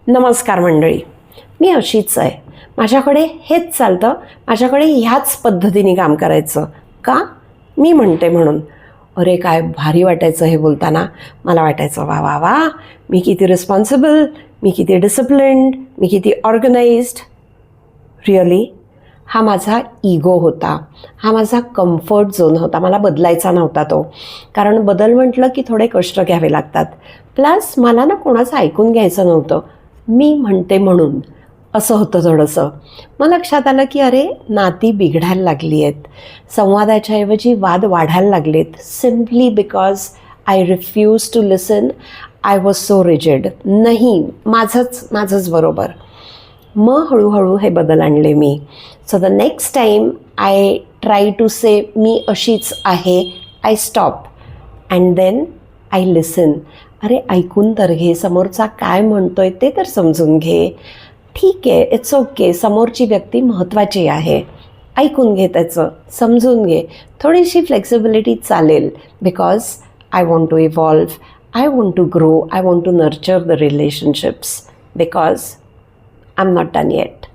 नमस्कार मंडळी, मी अशीच आहे. माझ्याकडे हेच चालतं, माझ्याकडे ह्याच पद्धतीने काम करायचं. का? मी म्हणते म्हणून. अरे काय भारी वाटायचं हे बोलताना. मला वाटायचं वा वा वा, मी किती रिस्पॉन्सिबल, मी किती डिसिप्लिन्ड, मी किती ऑर्गनाइज्ड. रिअली हा माझा इगो होता, हा माझा कम्फर्ट झोन होता. मला बदलायचा नव्हता तो, कारण बदल म्हटलं की थोडे कष्ट घ्यावे लागतात. प्लस मला ना कोणाचं ऐकून घ्यायचं नव्हतं. मी म्हणते म्हणून असं होतं थोडंसं. मग लक्षात आलं की अरे नाती बिघडायला लागली आहेत, संवादाच्या ऐवजी वाद वाढायला लागलेत, simply because I refuse to listen. I was so rigid. नाही, माझंच बरोबर. मग हळूहळू हे बदल आणले मी. So the next time I try to say मी अशीच आहे, I stop and then I listen. अरे ऐकून तर घे, समोरचा काय म्हणतोय ते तर समजून घे. ठीक आहे, इट्स ओके, समोरची व्यक्ती महत्त्वाची आहे, ऐकून घे, त्याचं समजून घे. थोडीशी फ्लेक्सिबिलिटी चालेल, because I want to evolve, I want to grow, I want to nurture the relationships, because I am not done eight.